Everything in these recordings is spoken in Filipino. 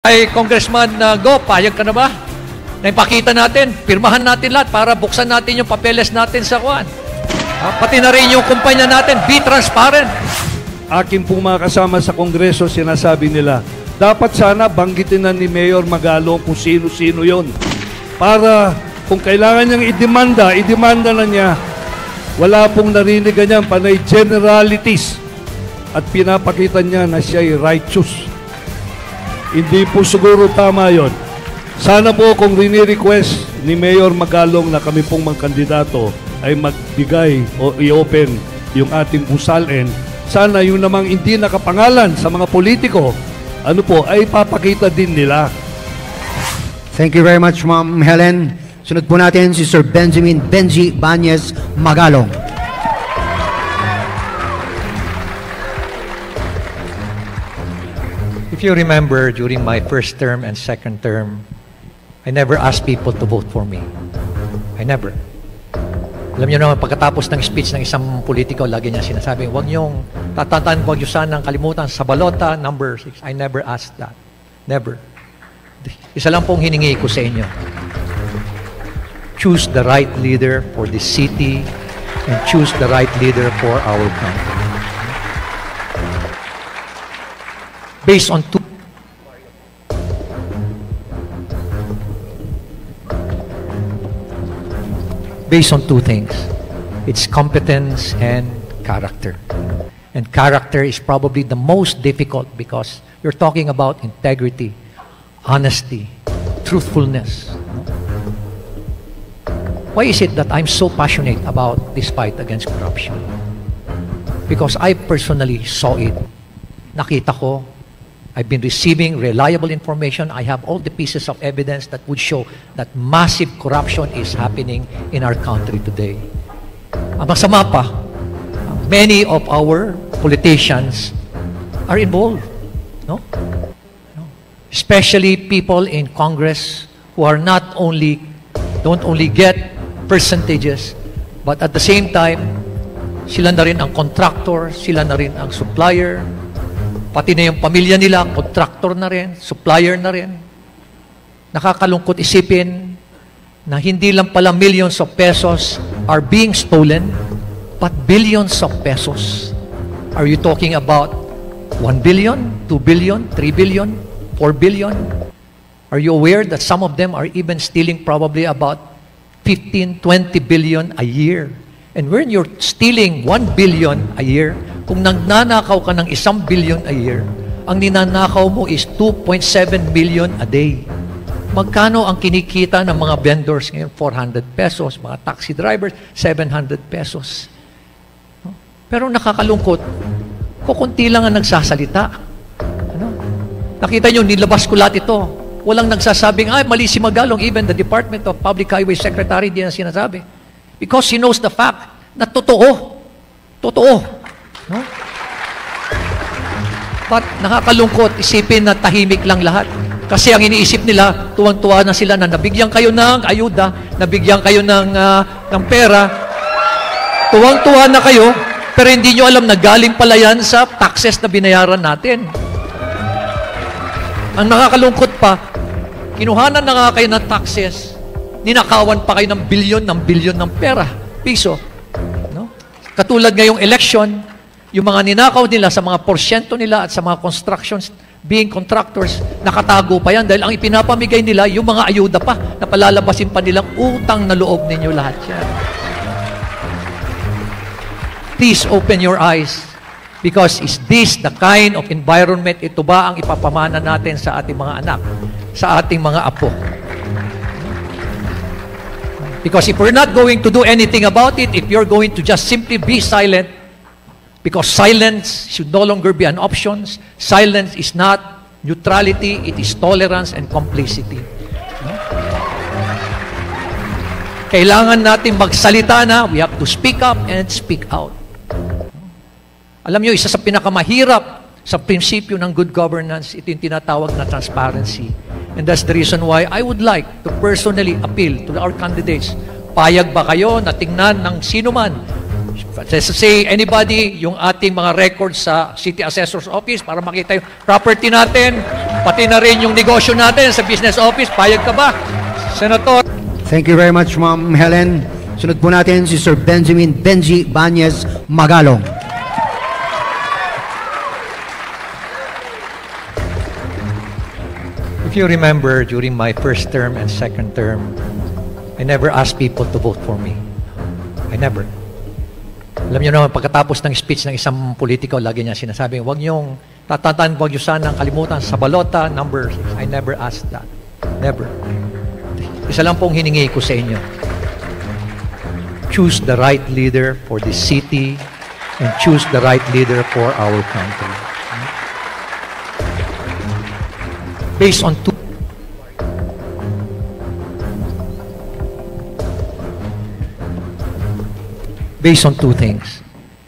Ay, Congressman Go, payag ka na ba? Na ipakita natin, pirmahan natin lahat para buksan natin yung papeles natin sa kuwan. Pati na rin yung kumpanya natin, be transparent. Aking pong mga kasama sa Kongreso, sinasabi nila, dapat sana banggitin na ni Mayor Magalong kung sino-sino yon. Para kung kailangan niyang idemanda na niya. Wala pong narinig niyan, panay generalities. At pinapakita niya na siya'y righteous. Hindi po siguro tama yon. Sana po kung rini-request ni Mayor Magalong na kami pong mga kandidato ay magbigay o i-open yung ating pusalin, sana yung namang hindi nakapangalan sa mga politiko, ano po, ay papakita din nila. Thank you very much, Ma'am Helen. Sunod po natin si Sir Benji Bañez Magalong. If you remember, during my first term and second term, I never asked people to vote for me. I never. Alam niyo naman, pagkatapos ng speech ng isang politiko, lagi niya sinasabi, huwag niyong tatandaan, huwag niyo sanang kalimutan sa balota, number 6. I never asked that. Never. Isa lang pong hiningi ko sa inyo. Choose the right leader for this city and choose the right leader for our country. Based on two things. It's competence and character. And character is probably the most difficult because you're talking about integrity, honesty, truthfulness. Why is it that I'm so passionate about this fight against corruption? Because I personally saw it. Nakita ko. I've been receiving reliable information. I have all the pieces of evidence that would show that massive corruption is happening in our country today. Ang masama pa, many of our politicians are involved. No? Especially people in Congress who are don't only get percentages, but at the same time, sila na rin ang contractor, sila na rin ang supplier, pati na yung pamilya nila, contractor na rin, supplier na rin. Nakakalungkot isipin na hindi lang pala millions of pesos are being stolen, but billions of pesos. Are you talking about 1 billion, 2 billion, 3 billion, 4 billion? Are you aware that some of them are even stealing probably about 15, 20 billion a year? And when you're stealing 1 billion a year, kung nagnanakaw ka ng 1 billion a year, ang ninanakaw mo is 2.7 million a day. Magkano ang kinikita ng mga vendors ngayon? 400 pesos. Mga taxi drivers, 700 pesos. Pero nakakalungkot, kukunti lang ang nagsasalita. Nakita nyo, nilabas ko lahat ito. Walang nagsasabing, mali si Magalong. Even the Department of Public Highway Secretary, di na sinasabi. Because he knows the fact na totoo. Totoo. No? But nakakalunkot, isipin na tahimik lang lahat. Kasi ang iniisip nila, tuwang-tuwa na sila na nabigyan kayo ng ayuda, nabigyan kayo ng pera, tuwang-tuwa na kayo, pero hindi nyo alam na galing pala yan sa taxes na binayaran natin. Ang nakakalungkot pa, kinuhanan na nga kayo ng taxes, ninakawan pa kayo ng bilyon ng pera, piso. No? Katulad ngayong election, yung mga ninakaw nila sa mga porsyento nila at sa mga constructions, being contractors, nakatago pa yan dahil ang ipinapamigay nila, yung mga ayuda pa, na palalabasin pa nilang utang na loob ninyo lahat yan. Please open your eyes because is this the kind of environment, ito ba ang ipapamana natin sa ating mga anak, sa ating mga apo? Because if we're not going to do anything about it, if you're going to just simply be silent, because silence should no longer be an option. Silence is not neutrality, it is tolerance and complicity. No? Kailangan natin magsalita na, we have to speak up and speak out. Alam nyo, isa sa pinakamahirap sa prinsipyo ng good governance, ito yung tinatawag na transparency. And that's the reason why I would like to personally appeal to our candidates. Payag ba kayo na tingnan ng sino man Let's say, anybody, yung ating mga records sa City Assessor's Office para makita yung property natin, Pati na rin yung negosyo natin sa business office. Payag ka ba, Senator? Thank you very much, Ma'am Helen. Sunod po natin si Sir Benjamin Benji Banyes Magalong. If you remember, during my first term and second term, I never asked people to vote for me. I never. Alam niyo naman, pagkatapos ng speech ng isang politiko, lagi niya sinasabi, huwag niyong tatandaan, huwag niyo sanang kalimutan sa balota, number 6. I never asked that. Never. Isa lang pong hiningi ko sa inyo. Choose the right leader for this city and choose the right leader for our country. Based on two things.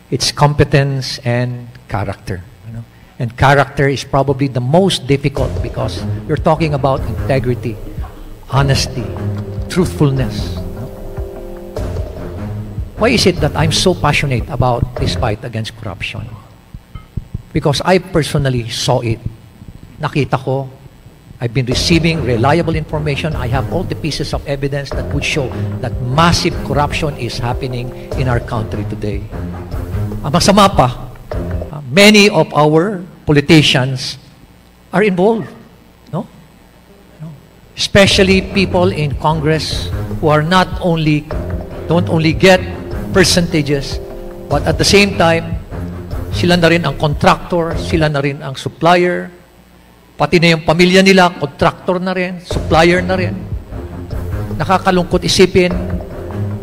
It's competence and character. You know? And character is probably the most difficult because you're talking about integrity, honesty, truthfulness. You know? Why is it that I'm so passionate about this fight against corruption? Because I personally saw it. Nakita ko. I've been receiving reliable information. I have all the pieces of evidence that would show that massive corruption is happening in our country today. Ang masama pa, many of our politicians are involved. No? Especially people in Congress who are don't only get percentages, but at the same time, sila na rin ang contractor, sila na rin ang supplier, pati na yung pamilya nila, contractor na rin, supplier na rin. Nakakalungkot isipin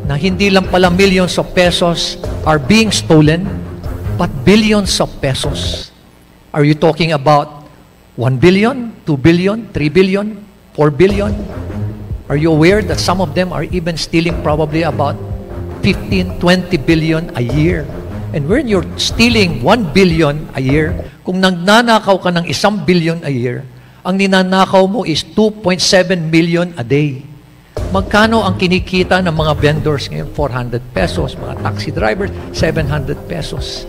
na hindi lang pala millions of pesos are being stolen, but billions of pesos. Are you talking about 1 billion, 2 billion, 3 billion, 4 billion? Are you aware that some of them are even stealing probably about 15, 20 billion a year? And when you're stealing 1 billion a year, kung nagnanakaw ka ng 1 billion a year, ang ninanakaw mo is 2.7 million a day. Magkano ang kinikita ng mga vendors ngayon? 400 pesos, mga taxi drivers, 700 pesos.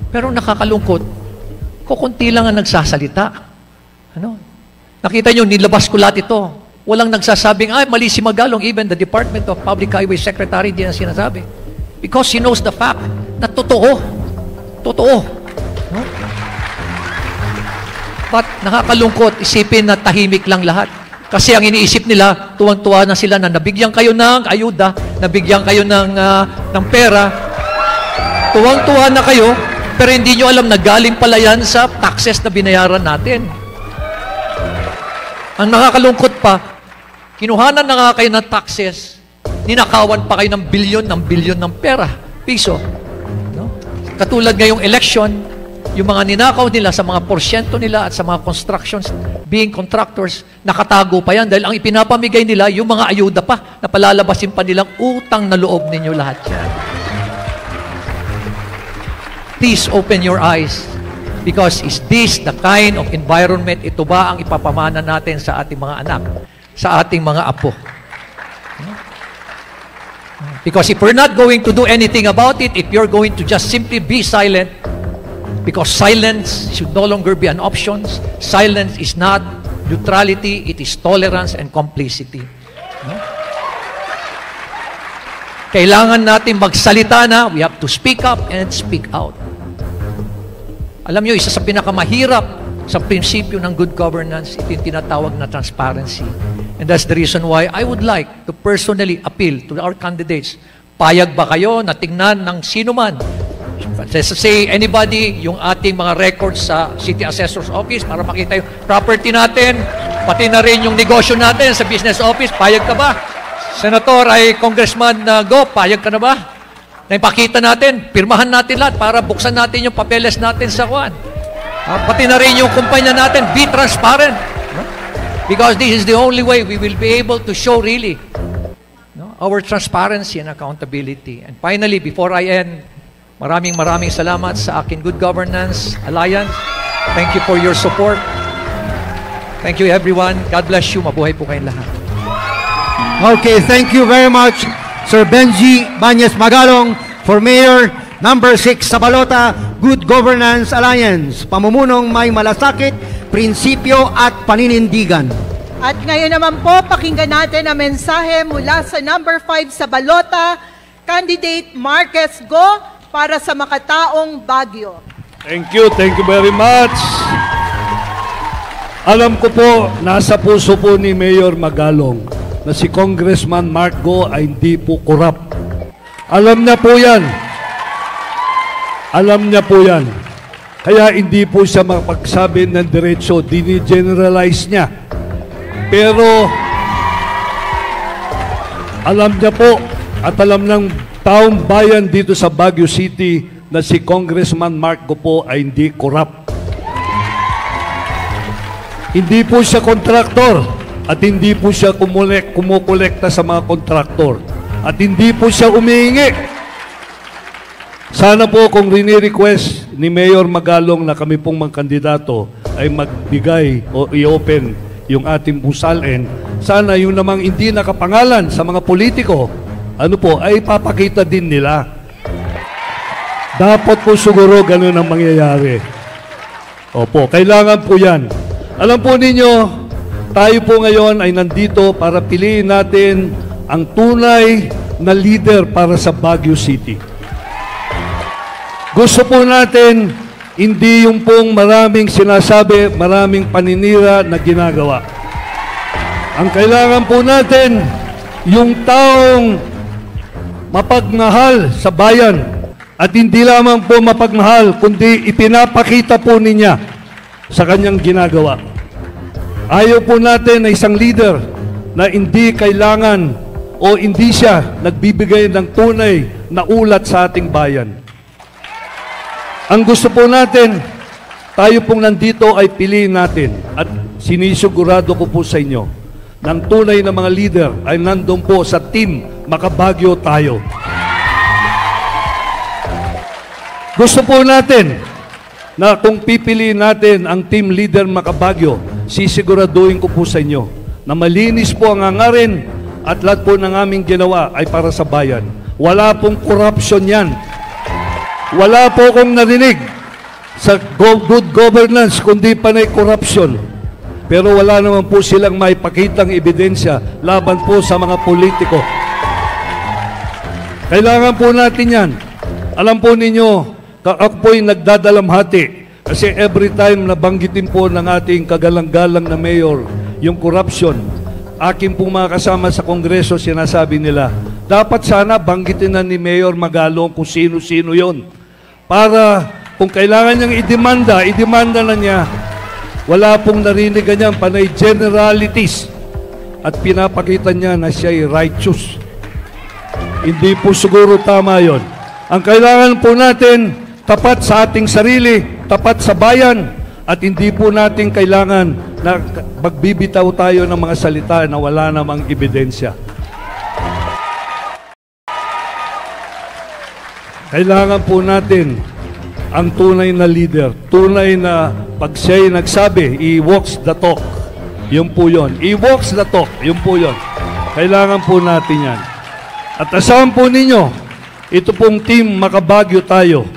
Pero nakakalungkot, kukunti lang ang nagsasalita. Ano? Nakita nyo, nilabas ko lahat ito. Walang nagsasabing, ay, mali si Magalong. Even the Department of Public Highway Secretary, hindi na sinasabi. Because he knows the fact na totoo. Totoo. No? But nakakalungkot, isipin na tahimik lang lahat. Kasi ang iniisip nila, tuwang-tuwa na sila na nabigyan kayo ng ayuda, nabigyan kayo ng pera, tuwang-tuwa na kayo, pero hindi nyo alam na galing pala yan sa taxes na binayaran natin. Ang nakakalungkot pa, kinuhanan na nga kayo ng taxes, ninakawan pa kayo ng bilyon ng pera, piso. No? Katulad ngayong election, yung mga ninakaw nila sa mga porsyento nila at sa mga constructions, being contractors, nakatago pa yan dahil ang ipinapamigay nila, yung mga ayuda pa, na palalabasin pa nilang utang na loob ninyo lahat yan. Please open your eyes because is this the kind of environment, ito ba ang ipapamana natin sa ating mga anak, sa ating mga apo? Because if we're not going to do anything about it, if you're going to just simply be silent, because silence should no longer be an option, silence is not neutrality, it is tolerance and complicity. No? Kailangan natin magsalita na, we have to speak up and speak out. Alam nyo, isa sa pinakamahirap sa prinsipyo ng good governance, ito yung tinatawag na transparency. And that's the reason why I would like to personally appeal to our candidates. Payag ba kayo na tingnan ng sino man? Let's say, anybody, yung ating mga records sa City Assessor's Office para makita yung property natin, pati na rin yung negosyo natin sa business office. Payag ka ba? Senator, ay Congressman Go, payag ka na ba? Na ipakita natin, pirmahan natin lahat para buksan natin yung papeles natin sa kuwan. Pati na rin yung kumpanya natin, be transparent. No? Because this is the only way we will be able to show really our transparency and accountability. And finally, before I end, maraming salamat sa akin Good Governance Alliance. Thank you for your support. Thank you everyone. God bless you. Mabuhay po kayong lahat. Okay, thank you very much, Sir Benji Banyes Magalong, for Mayor number 6 sa Balota, Good Governance Alliance. Pamumunong may malasakit prinsipyo at paninindigan. At ngayon naman po, pakinggan natin ang mensahe mula sa number 5 sa balota, Candidate Marquez Go, para sa makataong Baguio. Thank you very much. Alam ko po, nasa puso po ni Mayor Magalong na si Congressman Mark Go ay hindi po korap. Alam niya po yan. Alam niya po yan. Kaya hindi po siya makapagsabi ng diretso, dini-generalize niya. Pero alam niya po at alam ng taong bayan dito sa Baguio City na si Congressman Mark Go po ay hindi korap. Hindi po siya kontraktor at hindi po siya kumukolekta sa mga kontraktor at hindi po siya umihingi. Sana po kung rini-request ni Mayor Magalong na kami pong mga kandidato ay magbigay o i-open yung ating busalin, sana yung namang hindi nakapangalan sa mga politiko, ay papakita din nila. Dapat po siguro ganun ang mangyayari. Opo, kailangan po yan. Alam po ninyo, tayo po ngayon ay nandito para piliin natin ang tunay na leader para sa Baguio City. Gusto po natin hindi yung pong maraming sinasabi, maraming paninira na ginagawa. Ang kailangan po natin, yung taong mapagmahal sa bayan at hindi lamang po mapagmahal, kundi ipinapakita po niya sa kanyang ginagawa. Ayaw po natin na isang leader na hindi kailangan o hindi siya nagbibigay ng tunay na ulat sa ating bayan. Ang gusto po natin, tayo pong nandito ay piliin natin at sinisigurado ko po sa inyo ng tunay na mga leader ay nandun po sa team Makabagyo tayo. Gusto po natin na kung pipiliin natin ang team leader Makabagyo, sisiguraduhin ko po sa inyo na malinis po ang hangarin at lahat po ng aming ginawa ay para sa bayan. Wala pong corruption yan. Wala po akong narinig sa good governance kundi panay corruption. Pero wala naman po silang maipakitang ebidensya laban po sa mga politiko. Kailangan po natin yan. Alam po ninyo, ako po'y nagdadalamhati kasi every time nabanggitin po ng ating kagalang-galang na mayor yung corruption, aking pong mga kasama sa Kongreso sinasabi nila, dapat sana banggitin na ni Mayor Magalong kung sino-sino yon. Para kung kailangan niyang idemanda na niya, wala pong narinig ganyan, panay generalities. At pinapakita niya na siya ay righteous. Hindi po siguro tama yon. Ang kailangan po natin, tapat sa ating sarili, tapat sa bayan, at hindi po natin kailangan na magbibitaw tayo ng mga salita na wala namang ebidensya. Kailangan po natin ang tunay na leader, tunay na pag siya'y nagsabi, he walks the talk. Yun po yun. He walks the talk. Yun po yun. Kailangan po natin yan. At asahan po ninyo, ito pong team Makabagyo tayo.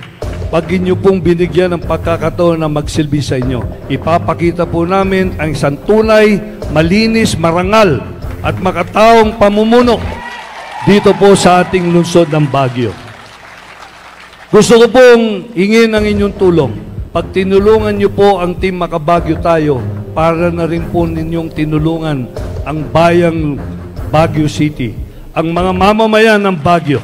Pag inyo pong binigyan ng pagkakataon na magsilbi sa inyo, ipapakita po namin ang isang tunay, malinis, marangal at makataong pamumuno dito po sa ating lungsod ng Baguio. Gusto ko pong hingin ang inyong tulong. Pag tinulungan niyo po ang team Makabagyo tayo, para na rin po ninyong tinulungan ang bayang Baguio City, ang mga mamamayan ng Baguio.